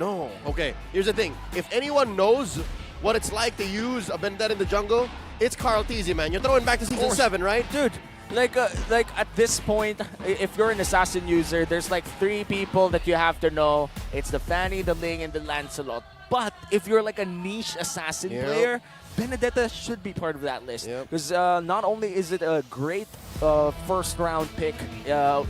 know. Okay, here's the thing. If anyone knows what it's like to use a Vendetta in the jungle, it's Carl Teasy, man. You're throwing back to season 7, right? Dude, like at this point, if you're an assassin user, there's like 3 people that you have to know. It's the Fanny, the Ling, and the Lancelot. But if you're like a niche assassin player, Benedetta should be part of that list. Because not only is it a great first round pick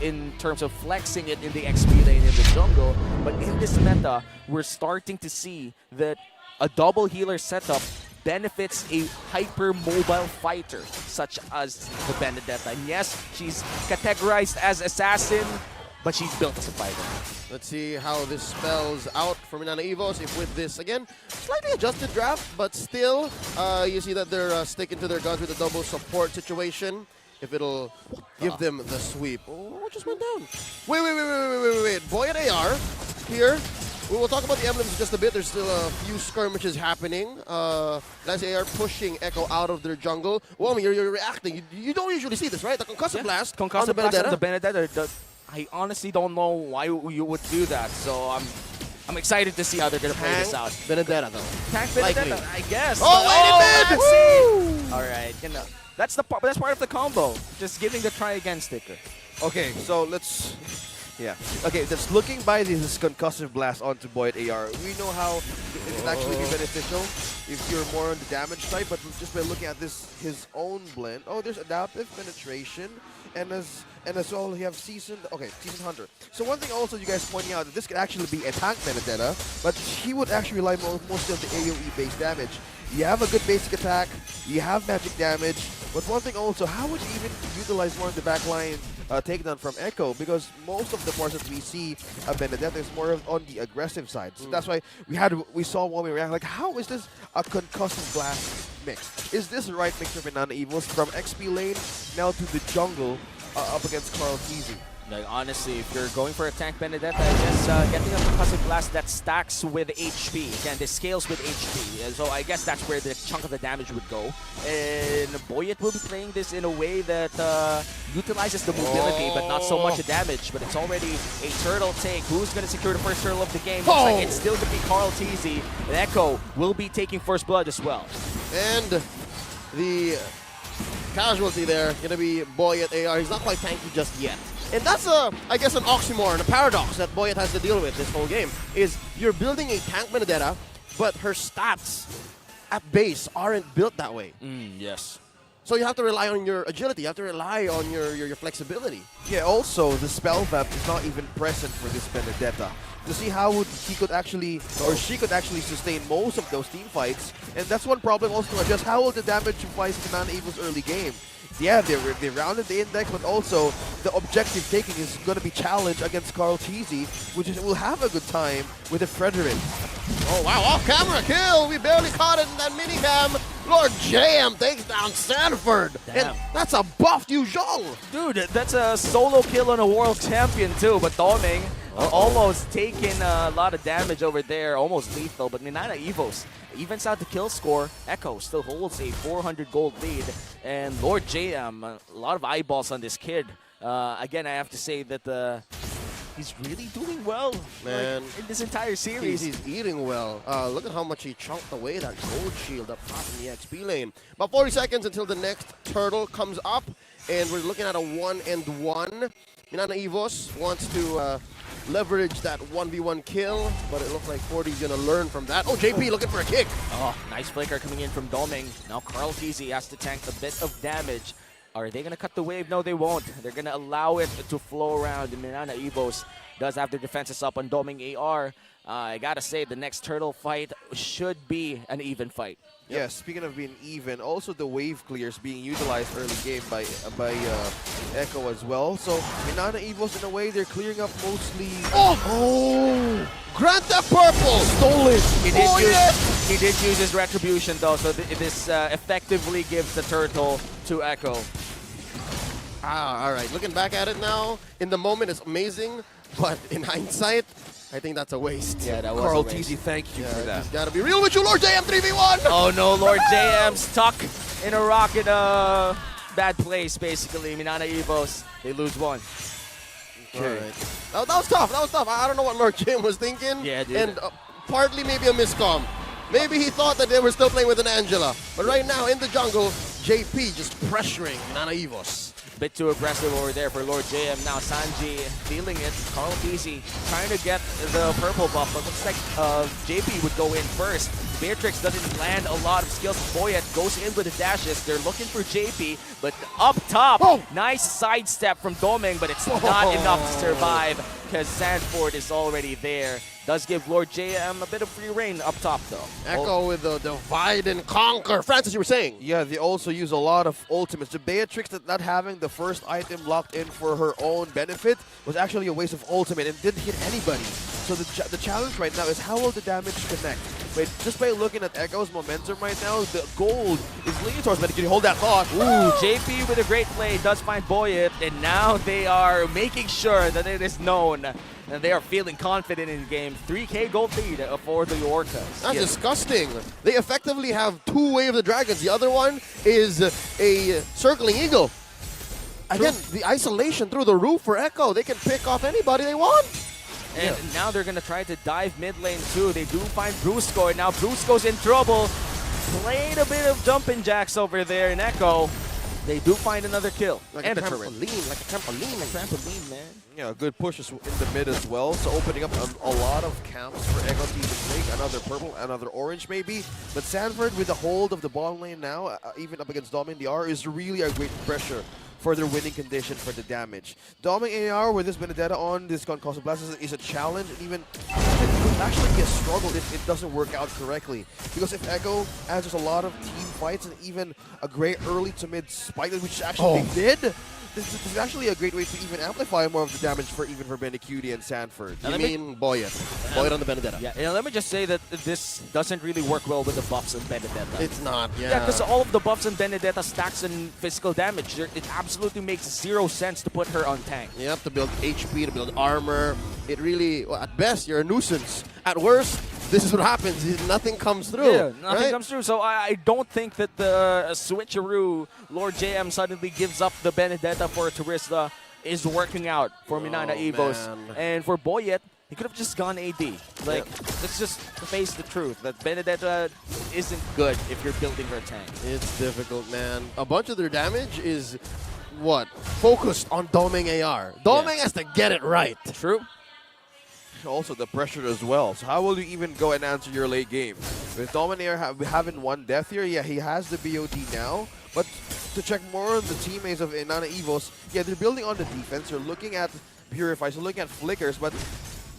in terms of flexing it in the XP lane in the jungle, but in this meta, we're starting to see that a double healer setup benefits a hyper-mobile fighter such as the Benedetta. And yes, she's categorized as assassin, but she's built as a fighter. Let's see how this spells out for MINANA EVOS. If with this, again, slightly adjusted draft, but still, you see that they're sticking to their guns with a double support situation. If it'll give them the sweep. Oh, what just went down? Wait. Boy at AR here. We will talk about the emblems in just a bit. There's still a few skirmishes happening. Guys, AR pushing Echo out of their jungle. Wami, you're reacting. You don't usually see this, right? The concussive blast on the Benedetta. On the Benedetta. I honestly don't know why you would do that. So I'm excited to see how they're gonna play this out. Benedetta though. Tank Benedetta, I guess. Oh, wait a minute! All right, you know that's part of the combo. Just giving the try again sticker. Okay, so let's. Yeah. Okay, that's looking by this concussive blast onto Boyd AR. We know how it can actually be beneficial if you're more on the damage side, but just by looking at his own blend. Oh, there's adaptive penetration, and as well you have seasoned Hunter. So one thing also you guys pointing out that this could actually be a tank Benedetta, but he would actually rely mostly on the AoE based damage. You have a good basic attack, you have magic damage, but one thing also, how would you even utilize more of the backline takedown from Echo? Because most of the parts that we see Benedetta is more on the aggressive side. So that's why we saw Wami react like, how is this a concussive blast mix? Is this the right mix for MINANA EVOS from XP lane now to the jungle up against Carl Teasy? Like, honestly, if you're going for a tank Benedetta, I guess getting a concussive blast that stacks with HP. Again, this scales with HP. And so I guess that's where the chunk of the damage would go. And Boyet will be playing this in a way that utilizes the mobility, but not so much the damage. But it's already a turtle take. Who's going to secure the first turtle of the game? Looks like it's still going to be Carl Teasy. And Echo will be taking first blood as well. And the casualty there going to be Boyet AR. He's not quite tanky just yet. And that's, I guess, an oxymoron, a paradox that Boyet has to deal with this whole game, is you're building a tank Benedetta, but her stats at base aren't built that way. Yes. So you have to rely on your agility. You have to rely on your flexibility. Yeah, also, the spell vamp is not even present for this Benedetta. To see how he could actually, or she could actually sustain most of those team fights. And that's one problem also to adjust. How will the damage advise MINANA EVOS early game? Yeah, they rounded the index, but also the objective taking is going to be challenged against Carl Teasy, which will have a good time with the Frederick. Oh, wow, off-camera kill! We barely caught it in that minicam. Lord JM takes down Sanford. Damn. And that's a buffed Yu Zhong. Dude, that's a solo kill on a world champion too, but Doming almost taking a lot of damage over there, almost lethal, but MINANA EVOS evens out the kill score. Echo still holds a 400 gold lead, and Lord JM, a lot of eyeballs on this kid. Again, I have to say that he's really doing well, man, in this entire series. He's eating well. Look at how much he chunked away that gold shield up top in the XP lane. About 40 seconds until the next turtle comes up, and we're looking at a 1-and-1. MINANA EVOS wants to leverage that 1v1 kill, but it looks like 40's going to learn from that. Oh, JP looking for a kick. Oh, nice flicker coming in from Doming. Now Carl Teasy has to tank a bit of damage. Are they going to cut the wave? No, they won't. They're going to allow it to flow around. MINANA EVOS does have their defenses up on Doming AR. I got to say, the next turtle fight should be an even fight. Yeah, speaking of being even, also the wave clears being utilized early game by Echo as well. So MINANA EVOS, in a way, they're clearing up mostly. Oh! Grant that purple! Stole it! He did use his retribution though, so this effectively gives the turtle to Echo. All right. Looking back at it now, in the moment it's amazing, but in hindsight, I think that's a waste. Yeah, that was Carl a waste. Teasy, thank you for that. Gotta be real with you, Lord JM 3v1! Oh no, Lord JM stuck in a rock in a bad place, basically. MINANA EVOS, they lose one. Okay. That was tough. That was tough. I don't know what Lord Jim was thinking. Yeah, dude. And partly maybe a miscomm. Maybe he thought that they were still playing with an Angela. But right now in the jungle, JP just pressuring MINANA EVOS. Bit too aggressive over there for Lord JM. Now Sanji feeling it. Carl Peasy trying to get the purple buff, but looks like JP would go in first. Beatrix doesn't land a lot of skills. Boyet goes in with the dashes. They're looking for JP, but up top, nice sidestep from Doming, but it's not enough to survive because Sanford is already there. Does give Lord JM a bit of free reign up top, though. Echo with the divide and conquer. Francis, you were saying? Yeah, they also use a lot of ultimates. The Beatrix that not having the first item locked in for her own benefit was actually a waste of ultimate and didn't hit anybody. So the challenge right now is how will the damage connect? But just by looking at Echo's momentum right now, the gold is leaning towards Medic. Can you hold that thought? Ooh, JP with a great play does find Boyet, and now they are making sure that it is known and they are feeling confident in the game. 3K gold lead for the Orcas. That's disgusting. They effectively have two Way of the Dragons. The other one is a circling eagle. Again, the isolation through the roof for Echo. They can pick off anybody they want. And now they're going to try to dive mid lane too. They do find Brusco, and now Brusco's in trouble. Played a bit of jumping jacks over there in Echo. They do find another kill. Like and a turret. trampoline, like a trampoline. Trampoline, man. Yeah, good push in the mid as well. So opening up a lot of camps for Echo to even take another purple, another orange maybe. But Sanford with the hold of the bottom lane now, even up against Doming DR, is really a great pressure for their winning condition for the damage. Doming AR with this Benedetta on this Concussive Blast is a challenge, and even it could actually be a struggle if it doesn't work out correctly. Because if Echo has just a lot of team fights and even a great early to mid spike, which actually they did, this is actually a great way to even amplify more of the damage for Benecutie and Sanford. You mean Boyet. Boyet on the Benedetta. Yeah, and let me just say that this doesn't really work well with the buffs and Benedetta. It's not, Yeah, because all of the buffs and Benedetta stacks in physical damage. It absolutely makes zero sense to put her on tank. You have to build HP, to build armor. It really, well, at best, you're a nuisance. At worst, this is what happens. Nothing comes through. Yeah, nothing comes through. So I don't think that the switcheroo Lord JM suddenly gives up the Benedetta for Turista is working out for MINANA EVOS. Man. And for Boyet, he could have just gone AD. Like, let's just face the truth that Benedetta isn't good if you're building her tank. It's difficult, man. A bunch of their damage is, what? Focused on Doming AR. Doming has to get it right. True. Also the pressure as well. So how will you even go and answer your late game? With Dominator having one death here, yeah, he has the BOD now. But to check more on the teammates of MINANA EVOS, yeah, they're building on the defense. They're looking at Purifies, they're looking at Flickers, but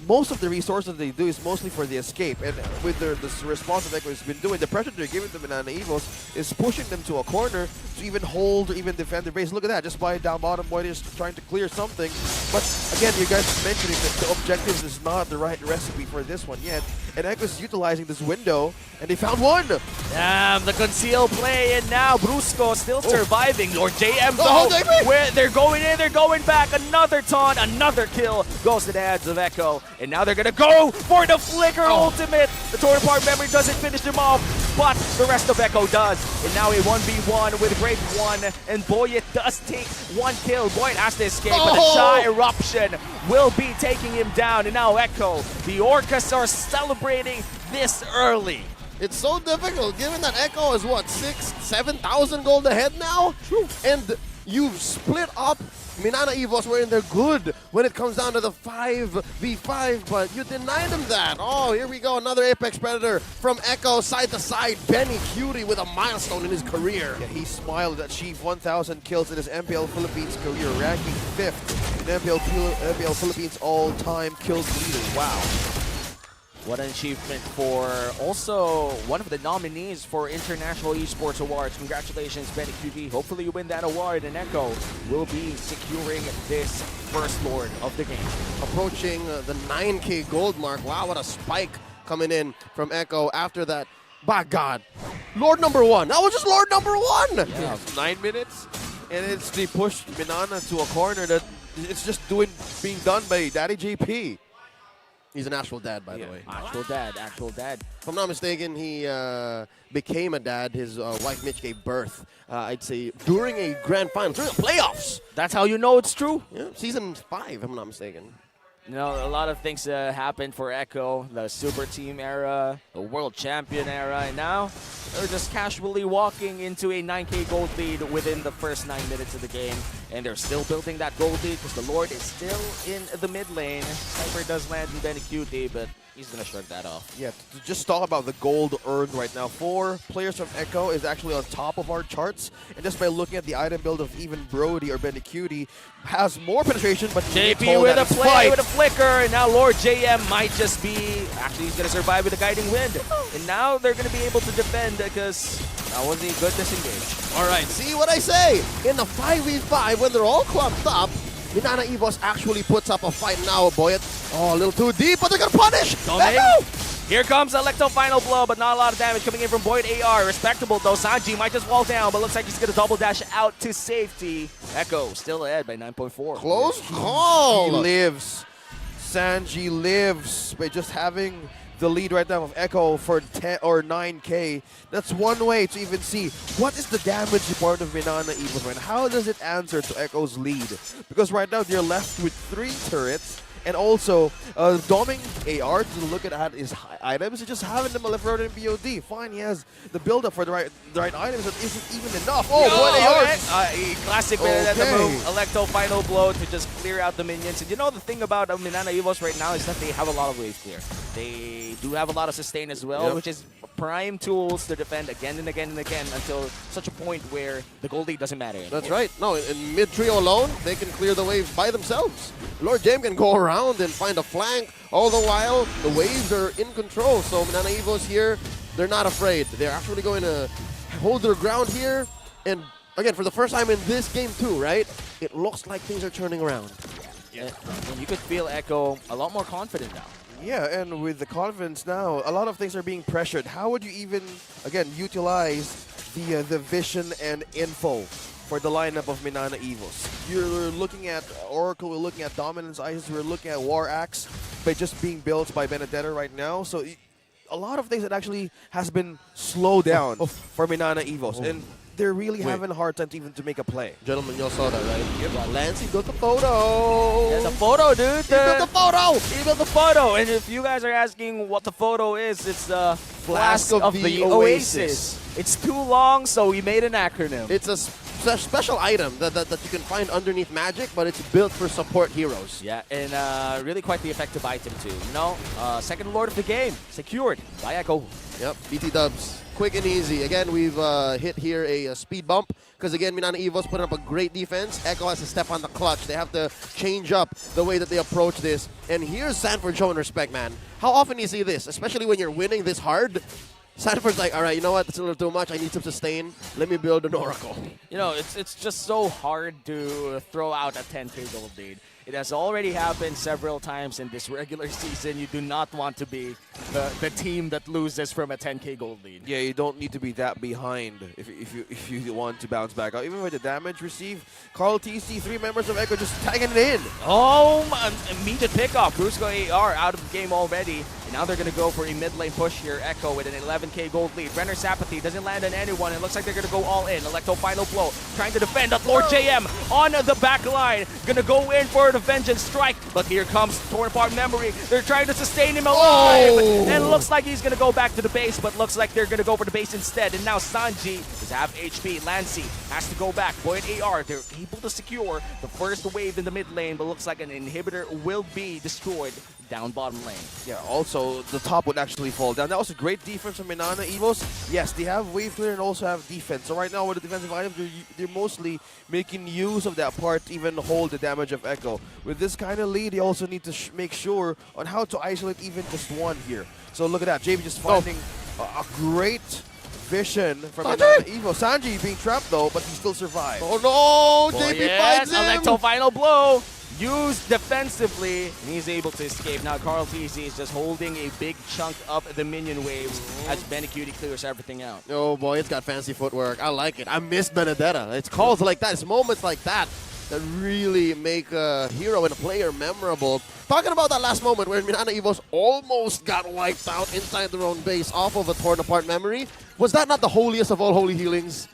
most of the resources they do is mostly for the escape. And with the response that Echo has been doing, the pressure they're giving to MINANA EVOS is pushing them to a corner to even hold or even defend their base. Look at that, just by down bottom, Boyd is trying to clear something. But again, you guys mentioning that the objectives is not the right recipe for this one yet. And Echo's utilizing this window, and they found one! Damn, the conceal play, and now Brusco still surviving. Lord JM though, where they're going in, they're going back. Another taunt, another kill goes to the hands of Echo. And now they're gonna go for the Flicker ultimate. The torn apart memory doesn't finish them off, but the rest of Echo does. And now a 1v1 with Great One, and Boyet does take one kill. Boyet has to escape, but the Shy Eruption will be taking him down. And now Echo, the Orcas are celebrating this early. It's so difficult, given that Echo is, what, 7,000 gold ahead now? True. And you've split up MINANA EVOS wherein they're good when it comes down to the 5v5, but you denied them that. Oh, here we go, another Apex Predator from Echo, side to side. Benecutie with a milestone in his career. Yeah, he smiled to achieve 1,000 kills in his MPL Philippines career, ranking 5th in MPL Philippines all-time kills leader. Wow. What an achievement for also one of the nominees for International Esports Awards. Congratulations, Benecutie. Hopefully you win that award, and Echo will be securing this first Lord of the game. Approaching the 9K gold mark. Wow, what a spike coming in from Echo after that. By God, Lord number one. That was just Lord number one. Yeah, 9 minutes, and it's they pushed MINANA to a corner that it's just being done by Daddy JP. He's an actual dad, by the way. Actual dad, actual dad. If I'm not mistaken, he became a dad. His wife Mitch gave birth, I'd say, during a grand final, during the playoffs. That's how you know it's true. Yeah, season 5, if I'm not mistaken. You know, a lot of things happened for Echo, the super team era, the world champion era, and now they're just casually walking into a 9K gold lead within the first 9 minutes of the game. And they're still building that gold lead because the Lord is still in the mid lane. Cypher does land in Benecutie, but he's going to shrug that off. Yeah, to just talk about the gold earned right now. 4 players from Echo is actually on top of our charts. And just by looking at the item build of even Brody or Benecutie, has more penetration, but JP with a play, with a flicker, and now Lord JM might just be, actually he's going to survive with a guiding wind. And now they're going to be able to defend because that was a good disengage. All right, see what I say? In the 5v5, when they're all clumped up, MINANA EVOS actually puts up a fight now, boy. Oh, a little too deep, but they're going to punish. Here comes Electo final blow, but not a lot of damage coming in from Boyd AR. Respectable though, Sanji might just wall down, but looks like he's going to double dash out to safety. Echo still ahead by 9.4. Close call. He lives. Sanji lives by just having the lead right now of Echo for 10 or 9K. That's one way to even see what is the damage part of MINANA EVOS right now. How does it answer to Echo's lead? Because right now they're left with 3 turrets. And also, doming AR to look at his items and just having them left road in BOD. Fine, he has the build-up for the right items that isn't even enough. Oh, boy, AR! Classic Benedetta move. Electo final blow to just clear out the minions. And you know the thing about MINANA EVOS right now is that they have a lot of wave clear. They do have a lot of sustain as well, which is prime tools to defend again and again and again until such a point where the gold lead doesn't matter anymore. That's right. No, in mid-trio alone, they can clear the waves by themselves. Lord James can go around and find a flank. All the while, the waves are in control. So MINANA EVOS here, they're not afraid. They're actually going to hold their ground here. And again, for the first time in this game too, right? It looks like things are turning around. Yeah. And you could feel Echo a lot more confident now. Yeah, and with the confidence now, a lot of things are being pressured. How would you even, again, utilize the vision and info for the lineup of MINANA EVOS? You're looking at Oracle, we're looking at Dominance Isis, we're looking at War Axe by just being built by Benedetta right now. So a lot of things that actually has been slowed down for MINANA EVOS. And they're really having a hard time even to make a play. Gentlemen, y'all saw that, right? Yep. Lancey built the photo. Yeah, the photo, dude. He built the photo. He built the photo. And if you guys are asking what the photo is, it's the Flask of the Oasis. It's too long, so we made an acronym. It's a special item that you can find underneath Magic, but it's built for support heroes. Yeah, and really quite the effective item too. You know, second Lord of the game, secured by Echo. Yep, BT dubs. Quick and easy. Again, we've hit here a speed bump because, again, MINANA EVOS putting up a great defense. Echo has to step on the clutch. They have to change up the way that they approach this. And here's Sanford showing respect, man. How often do you see this, especially when you're winning this hard? Sanford's like, all right, you know what? That's a little too much. I need some sustain. Let me build an Oracle. You know, it's just so hard to throw out a 10K gold lead. It has already happened several times in this regular season. You do not want to be the team that loses from a 10K gold lead. Yeah, you don't need to be that behind if you want to bounce back. Even with the damage received, Carl TC, 3 members of Echo just tagging it in. Oh, immediate pickoff. Brusco AR out of the game already. And now they're going to go for a mid lane push here. Echo with an 11K gold lead. Renner's Apathy doesn't land on anyone. It looks like they're going to go all in. Electo final blow. Trying to defend at Lord JM on the back line. Going to go in for the vengeance strike. But here comes Torn Apart Memory. They're trying to sustain him alive. And it looks like he's going to go back to the base. But looks like they're going to go for the base instead. And now Sanji does have HP. Lancey has to go back. Boyd AR, they're able to secure the first wave in the mid lane. But looks like an inhibitor will be destroyed down bottom lane. Yeah, also the top would actually fall down. That was a great defense from MINANA EVOS. Yes, they have wave clear and also have defense. So right now with the defensive items, they're mostly making use of that part to even hold the damage of Echo. With this kind of lead, they also need to make sure on how to isolate even just one here. So look at that, JV just finding a great vision from MINANA EVOS. Sanji being trapped though, but he still survived. Oh no, JV finds him! Electo final blow. Used defensively, and he's able to escape. Now Carl TC is just holding a big chunk of the minion waves as Benecutie clears everything out. Oh boy, it's got fancy footwork. I like it. I miss Benedetta. It's calls like that. It's moments like that that really make a hero and a player memorable. Talking about that last moment where MINANA EVOS almost got wiped out inside their own base off of a torn apart memory, was that not the holiest of all holy healings?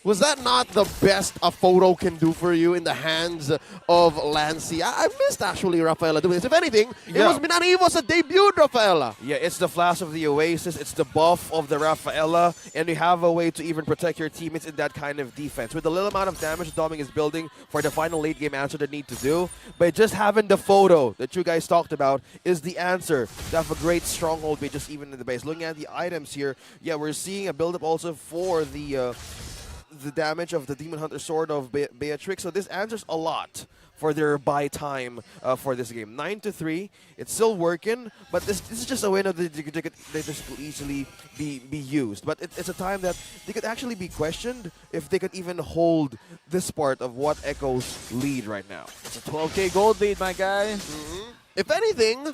Was that not the best a photo can do for you in the hands of Lancy? I missed actually Rafaela doing this. If anything, it was MINANA EVOS that debuted Rafaela. Yeah, it's the flash of the Oasis, it's the buff of the Rafaela, and you have a way to even protect your teammates in that kind of defense. With the little amount of damage Doming is building for the final late game answer they need to do, but just having the photo that you guys talked about is the answer to have a great stronghold bait just even in the base. Looking at the items here, yeah, we're seeing a build-up also for the damage of the Demon Hunter Sword of Beatrix, so this answers a lot for their buy time for this game. 9-3, it's still working, but this is just a window that this could easily be used. But it's a time that they could actually be questioned if they could even hold this part of what Echo's lead right now. It's a 12K gold lead, my guy. If anything,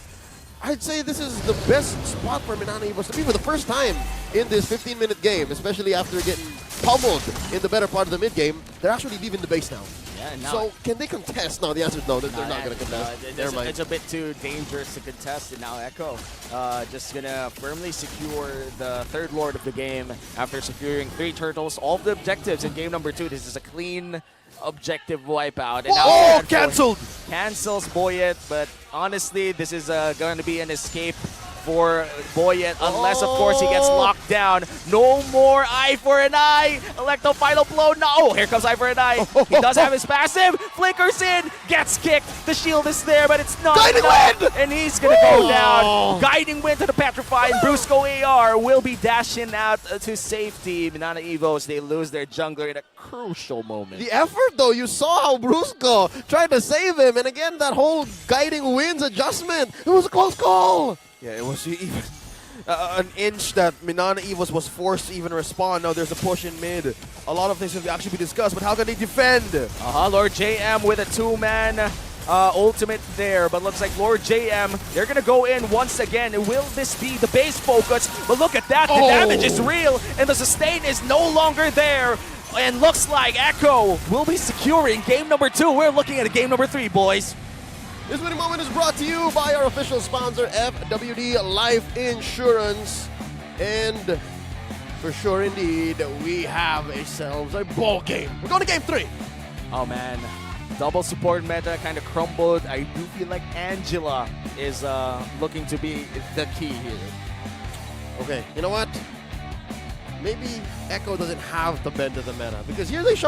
I'd say this is the best spot for MINANA EVOS to be for the first time in this 15-minute game, especially after getting pummeled in the better part of the mid-game. They're actually leaving the base now. Yeah, now So can they contest? No, the answer is no. They're not going to contest. Never mind. It's a bit too dangerous to contest, and now Echo just gonna firmly secure the third Lord of the game after securing 3 turtles. All of the objectives in game number 2. This is a clean objective wipeout. And Oh, cancelled! Cancels Boyet, but honestly, this is going to be an escape for Boyet, unless, of course, he gets locked down. No more eye for an eye. Electo final blow. No, here comes eye for an eye. He does have his passive. Flickers in, gets kicked. The shield is there, but it's not Guiding enough. Wind! And he's going to go down. Guiding Wind to the Petrify. And Brusco AR will be dashing out to safety. MINANA EVOS, they lose their jungler in a crucial moment. The effort, though, you saw how Brusco tried to save him. And again, that whole Guiding Winds adjustment. It was a close call. Yeah, it was even an inch that MINANA EVOS was forced to even respond. Now there's a push in mid. A lot of things have actually be discussed, but how can they defend? Lord JM with a 2-man ultimate there, but looks like Lord JM, they're going to go in once again. Will this be the base focus? But look at that, the damage is real, and the sustain is no longer there. And looks like Echo will be securing game number 2. We're looking at a game number 3, boys. This winning moment is brought to you by our official sponsor, FWD Life Insurance. And for sure indeed, we have ourselves a ball game. We're going to game 3. Oh man, double support meta kind of crumbled. I do feel like Angela is looking to be the key here. Okay, you know what? Maybe Echo doesn't have to bend to the meta, because here they show